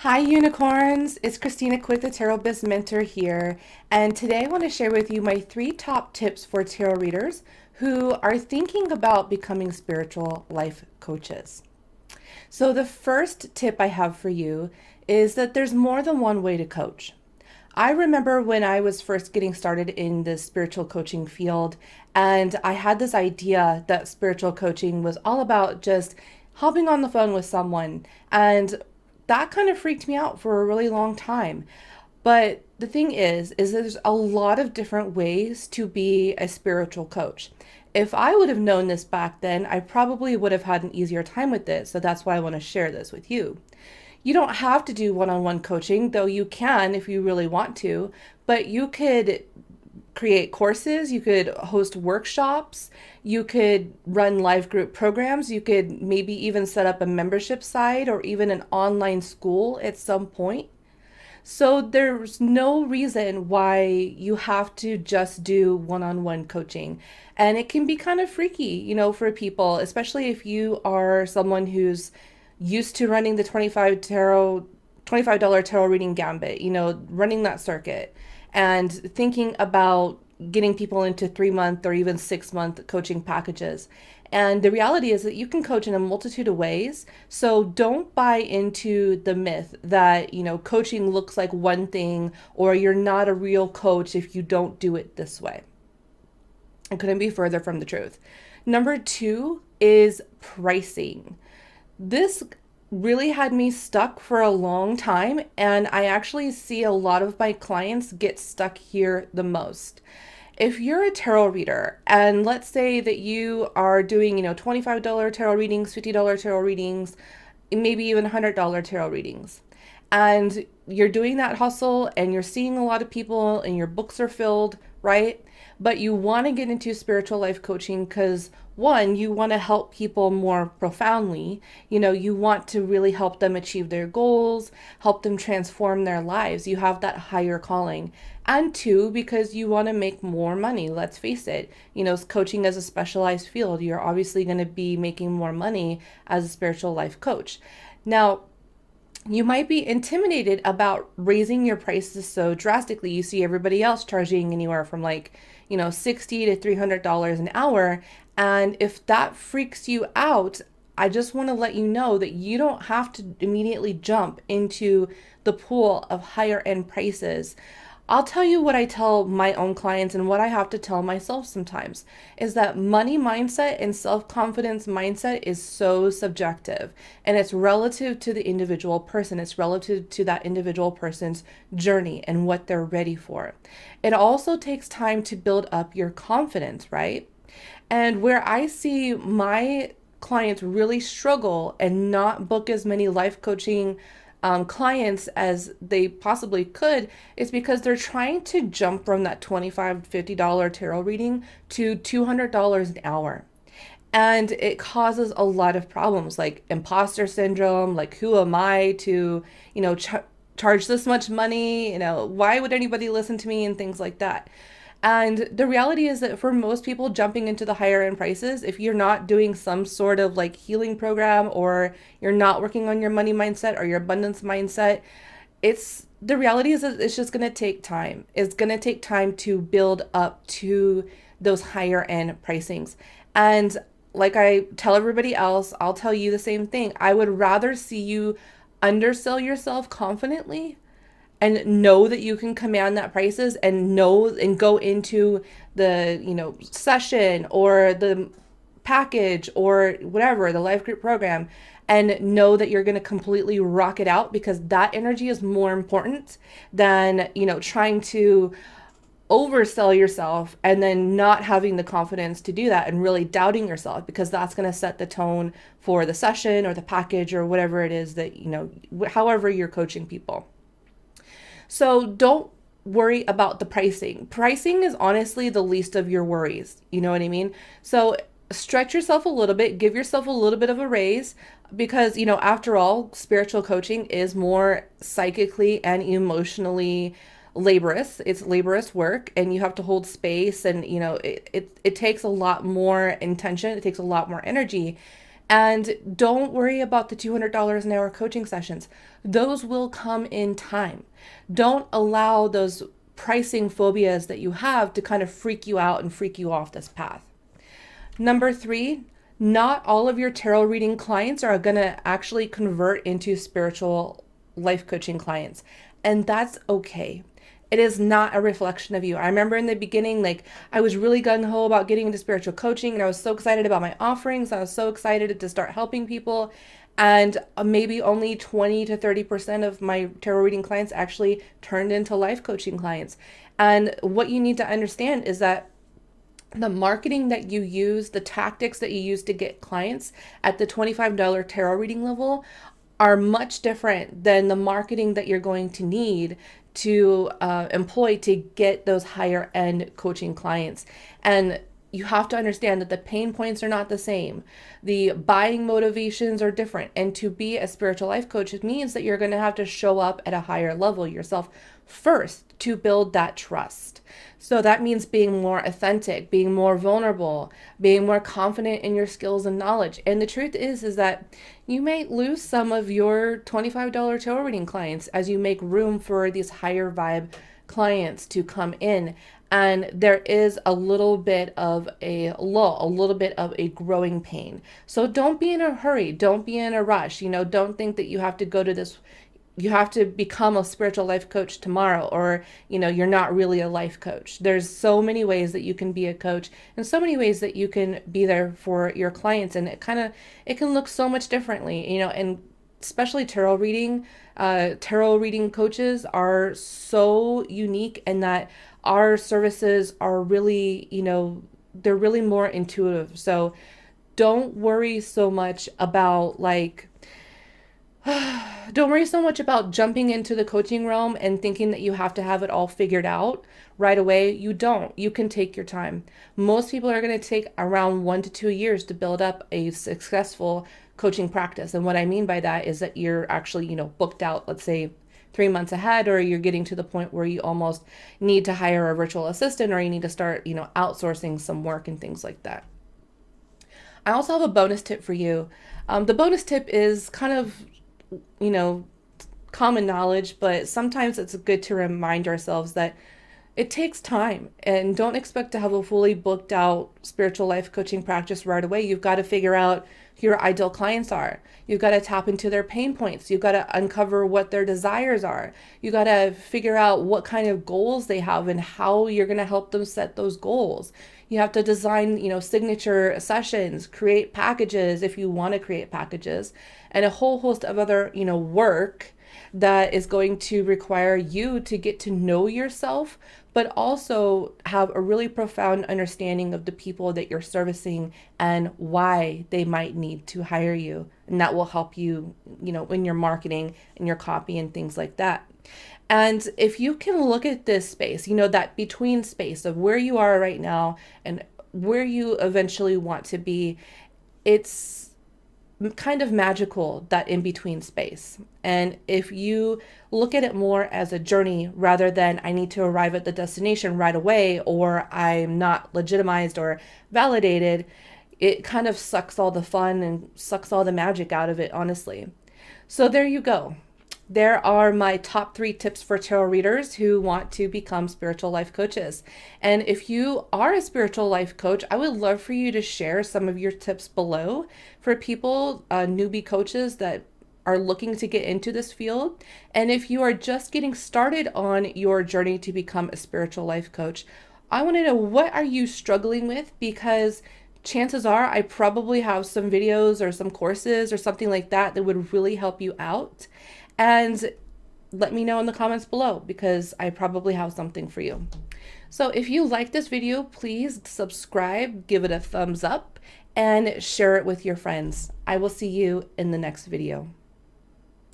Hi, unicorns! It's Christina with the Tarot Biz Mentor here, and today I want to share with you my three top tips for tarot readers who are thinking about becoming spiritual life coaches. So, the first tip I have for you is that there's more than one way to coach. I remember when I was first getting started in the spiritual coaching field, and I had this idea that spiritual coaching was all about just hopping on the phone with someone. And that kind of freaked me out for a really long time. But the thing is there's a lot of different ways to be a spiritual coach. If I would have known this back then, I probably would have had an easier time with this. So that's why I want to share this with you. You don't have to do one on one coaching, though you can if you really want to, but you could create courses, you could host workshops, you could run live group programs, you could maybe even set up a membership site or even an online school at some point. So there's no reason why you have to just do one-on-one coaching. And it can be kind of freaky, for people, especially if you are someone who's used to running the $25 tarot reading gambit, running that circuit and thinking about getting people into 3 month or even 6 month coaching packages. And the reality is that you can coach in a multitude of ways. So don't buy into the myth that, coaching looks like one thing or you're not a real coach if you don't do it this way. It couldn't be further from the truth. Number two is pricing. This really had me stuck for a long time, and I actually see a lot of my clients get stuck here the most. If you're a tarot reader, and let's say that you are doing, $25 tarot readings, $50 tarot readings, maybe even $100 tarot readings, and you're doing that hustle and you're seeing a lot of people and your books are filled, right? But you want to get into spiritual life coaching because one, you want to help people more profoundly. You want to really help them achieve their goals, help them transform their lives. You have that higher calling. And two, because you want to make more money. Let's face it, coaching as a specialized field, you're obviously going to be making more money as a spiritual life coach. Now, you might be intimidated about raising your prices so drastically. You see everybody else charging anywhere from $60 to $300 an hour. And if that freaks you out, I just want to let you know that you don't have to immediately jump into the pool of higher end prices. I'll tell you what I tell my own clients and what I have to tell myself sometimes is that money mindset and self-confidence mindset is so subjective, and it's relative to the individual person. It's relative to that individual person's journey and what they're ready for. It also takes time to build up your confidence, right? And where I see my clients really struggle and not book as many life coaching clients as they possibly could is because they're trying to jump from that $25, $50 tarot reading to $200 an hour. And it causes a lot of problems like imposter syndrome, like who am I to, charge this much money? Why would anybody listen to me and things like that. And the reality is that for most people jumping into the higher end prices, if you're not doing some sort of like healing program or you're not working on your money mindset or your abundance mindset, the reality is that it's just going to take time. It's going to take time to build up to those higher end pricings. And like I tell everybody else, I'll tell you the same thing. I would rather see you undersell yourself confidently and know that you can command that prices and know and go into the session or the package or whatever, the life group program, and know that you're going to completely rock it out, because that energy is more important than trying to oversell yourself and then not having the confidence to do that and really doubting yourself, because that's going to set the tone for the session or the package or whatever it is that however you're coaching people. So don't worry about the pricing. Pricing is honestly the least of your worries. You know what I mean? So stretch yourself a little bit, give yourself a little bit of a raise, because, after all, spiritual coaching is more psychically and emotionally laborious. It's laborious work, and you have to hold space, and, it takes a lot more intention. It takes a lot more energy. And don't worry about the $200 an hour coaching sessions. Those will come in time. Don't allow those pricing phobias that you have to kind of freak you out and freak you off this path. Number 3, not all of your tarot reading clients are going to actually convert into spiritual life coaching clients. And that's okay. It is not a reflection of you. I remember in the beginning, like I was really gung-ho about getting into spiritual coaching, and I was so excited about my offerings. I was so excited to start helping people. And maybe only 20 to 30% of my tarot reading clients actually turned into life coaching clients. And what you need to understand is that the marketing that you use, the tactics that you use to get clients at the $25 tarot reading level are much different than the marketing that you're going to need to employ to get those higher end coaching clients. And you have to understand that the pain points are not the same. The buying motivations are different. And to be a spiritual life coach, it means that you're going to have to show up at a higher level yourself first to build that trust. So that means being more authentic, being more vulnerable, being more confident in your skills and knowledge. And the truth is that you may lose some of your $25 tarot reading clients as you make room for these higher vibe clients to come in. And there is a little bit of a lull, a little bit of a growing pain. So don't be in a hurry. Don't be in a rush. Don't think that you have to go to this, you have to become a spiritual life coach tomorrow, or, you're not really a life coach. There's so many ways that you can be a coach and so many ways that you can be there for your clients. And it can look so much differently, and especially tarot reading coaches are so unique in that our services are really, they're really more intuitive. So don't worry so much about don't worry so much about jumping into the coaching realm and thinking that you have to have it all figured out right away. You don't. You can take your time. Most people are going to take around 1 to 2 years to build up a successful coaching practice. And what I mean by that is that you're actually, booked out, let's say 3 months ahead, or you're getting to the point where you almost need to hire a virtual assistant, or you need to start, outsourcing some work and things like that. I also have a bonus tip for you. The bonus tip is kind of, common knowledge, but sometimes it's good to remind ourselves that it takes time, and don't expect to have a fully booked out spiritual life coaching practice right away. You've got to figure out who your ideal clients are. You've got to tap into their pain points. You've got to uncover what their desires are. You got to figure out what kind of goals they have and how you're going to help them set those goals. You have to design, signature sessions, create packages if you want to create packages, and a whole host of other, work that is going to require you to get to know yourself, but also have a really profound understanding of the people that you're servicing and why they might need to hire you. And that will help you, in your marketing and your copy and things like that. And if you can look at this space, that between space of where you are right now and where you eventually want to be, it's kind of magical, that in between space. And if you look at it more as a journey rather than I need to arrive at the destination right away, or I'm not legitimized or validated, it kind of sucks all the fun and sucks all the magic out of it, honestly. So there you go. There are my top 3 tips for tarot readers who want to become spiritual life coaches. And if you are a spiritual life coach, I would love for you to share some of your tips below for people, newbie coaches that are looking to get into this field. And if you are just getting started on your journey to become a spiritual life coach, I want to know, what are you struggling with? Because chances are I probably have some videos or some courses or something like that that would really help you out. And let me know in the comments below, because I probably have something for you. So if you like this video, please subscribe, give it a thumbs up, and share it with your friends. I will see you in the next video.